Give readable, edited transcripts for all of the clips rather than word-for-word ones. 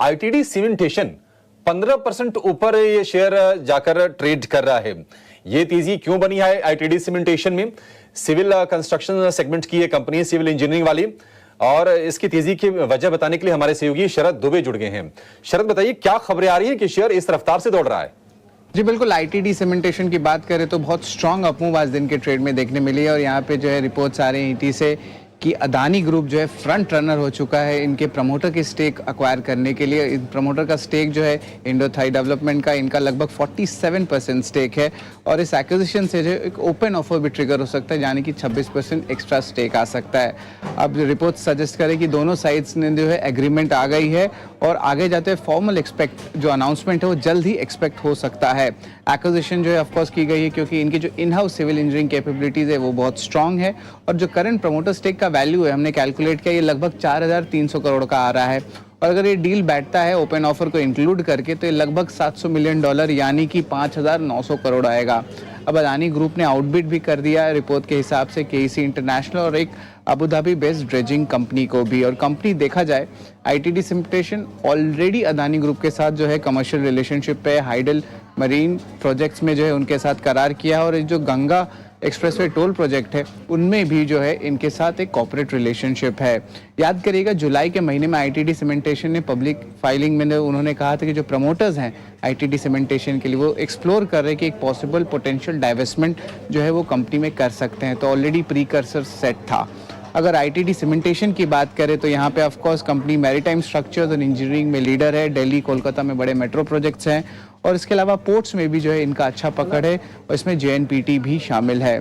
ITD cementation 15% ऊपर ये share जाकर ट्रेड कर रहा है। ये तेजी क्यों बनी है आईटीडी सीमेंटेशन में? सिविल कंस्ट्रक्शन सेगमेंट की ये कंपनी, सिविल इंजीनियरिंग वाली, और इसकी तेजी की वजह बताने के लिए हमारे सहयोगी शरद दुबे जुड़ गए हैं। शरद, बताइए क्या खबरें आ रही है कि शेयर इस रफ्तार से दौड़ रहा है? जी बिल्कुल, आईटीडी सीमेंटेशन की बात करें तो बहुत स्ट्रांग अपमूव आज दिन के ट्रेड में देखने मिली है। और यहाँ पे जो है रिपोर्ट्स आ रही हैं ईटी से कि अदानी ग्रुप जो है फ्रंट रनर हो चुका है इनके प्रमोटर की स्टेक अक्वायर करने के लिए। इन प्रमोटर का स्टेक जो है इंडो थाई डेवलपमेंट का, इनका लगभग 47% स्टेक है। और इस एक्विजिशन से जो एक ओपन ऑफर भी ट्रिगर हो सकता है, यानी कि 26% एक्स्ट्रा स्टेक आ सकता है। अब रिपोर्ट सजेस्ट करें कि दोनों साइड्स ने जो है एग्रीमेंट आ गई है और आगे जाते हुए फॉर्मल एक्सपेक्ट जो अनाउंसमेंट है वो जल्द ही एक्सपेक्ट हो सकता है। एक्विजिशन जो है ऑफकोर्स की गई है क्योंकि इनकी जो in house civil engineering capabilities है वो बहुत स्ट्रांग है। और जो करंट प्रमोटर स्टेक का वैल्यू है, हमने कैलकुलेट किया, ये लगभग 4300 करोड़ का आ रहा है। और अगर ये डील बैठता है ओपन ऑफर को इंक्लूड करके तो ये लगभग $700 मिलियन यानी कि 5900 करोड़ आएगा। अब अदानी ग्रुप ने आउटबिड भी कर दिया है रिपोर्ट के हिसाब से केसी इंटरनेशनल और एक Abu Dhabi based dredging company को भी। और कंपनी देखा जाए ITD cementation already Adani group के साथ जो है कमर्शियल रिलेशनशिप पे, हाइडल मरीन प्रोजेक्ट्स में जो है उनके साथ करार किया। और जो गंगा एक्सप्रेसवे टोल प्रोजेक्ट है उनमें भी जो है इनके साथ एक कॉर्पोरेट रिलेशनशिप है। याद करिएगा जुलाई के महीने में आईटीडी सीमेंटेशन ने पब्लिक फाइलिंग में उन्होंने कहा था कि जो प्रमोटर्स हैं आईटीडी सीमेंटेशन के लिए वो एक्सप्लोर कर रहे हैं कि एक पॉसिबल पोटेंशियल डाइवेस्टमेंट जो है वो कंपनी में कर सकते हैं। तो ऑलरेडी प्रीकर्सर सेट था। अगर आईटीडी सीमेंटेशन की बात करें तो यहाँ पे ऑफकोर्स कंपनी मैरीटाइम स्ट्रक्चर्स और इंजीनियरिंग में लीडर है। दिल्ली, कोलकाता में बड़े मेट्रो प्रोजेक्ट्स हैं और इसके अलावा पोर्ट्स में भी जो है इनका अच्छा पकड़ है और इसमें जेएनपीटी भी शामिल है।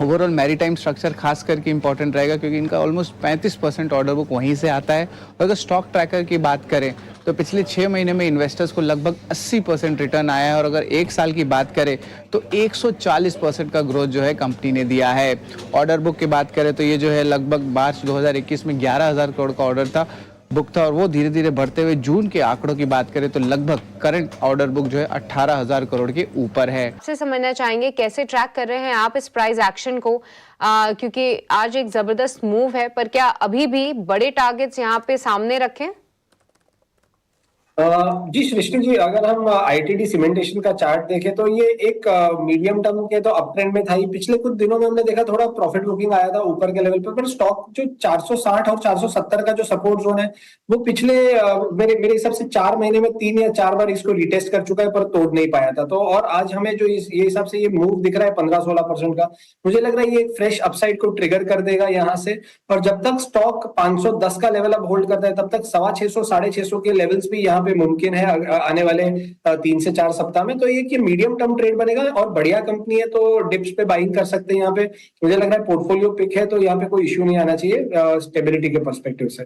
ओवरऑल मैरीटाइम स्ट्रक्चर खास करके इंपॉर्टेंट रहेगा क्योंकि इनका ऑलमोस्ट 35% ऑर्डर बुक वहीं से आता है। और अगर स्टॉक ट्रैकर की बात करें तो पिछले 6 महीने में इन्वेस्टर्स को लगभग 80% रिटर्न आया है। और अगर 1 साल की बात करें तो 140% का ग्रोथ जो है कंपनी ने दिया है। ऑर्डर बुक की बात करें तो ये जो है लगभग मार्च 2021 में 11,000 करोड़ का ऑर्डर था बुक था और वो धीरे धीरे बढ़ते हुए जून के आंकड़ों की बात करें तो लगभग करंट ऑर्डर बुक जो है 18,000 करोड़ के ऊपर है। से समझना चाहेंगे कैसे ट्रैक कर रहे हैं आप इस प्राइस एक्शन को, क्योंकि आज एक जबरदस्त मूव है, पर क्या अभी भी बड़े टारगेट्स यहाँ पे सामने रखें? जी सृष्टि जी, अगर हम आईटीडी सीमेंटेशन का चार्ट देखें तो ये एक मीडियम टर्म के तो अप ट्रेंड में था ही। पिछले कुछ दिनों में हमने देखा थोड़ा प्रॉफिट बुकिंग आया था ऊपर के लेवल पर स्टॉक जो 460 और 470 का जो सपोर्ट जोन है वो पिछले मेरे हिसाब से 4 महीने में 3 या 4 बार इसको रिटेस्ट कर चुका है पर तोड़ नहीं पाया था। तो और आज हमें जो ये हिसाब से ये मूव दिख रहा है 15-16% का, मुझे लग रहा है ये एक फ्रेश अपसाइड को ट्रिगर कर देगा यहाँ से। और जब तक स्टॉक 510 का लेवल अब होल्ड करता है तब तक 650 650 के लेवल्स भी यहाँ पे मुमकिन है आने वाले 3 से 4 सप्ताह में। तो ये मीडियम टर्म ट्रेड बनेगा और बढ़िया कंपनी है तो डिप्स पे बाइंग कर सकते हैं। यहाँ पे मुझे लग रहा है पोर्टफोलियो पिक है तो यहाँ पे कोई इश्यू नहीं आना चाहिए स्टेबिलिटी के पर्सपेक्टिव से।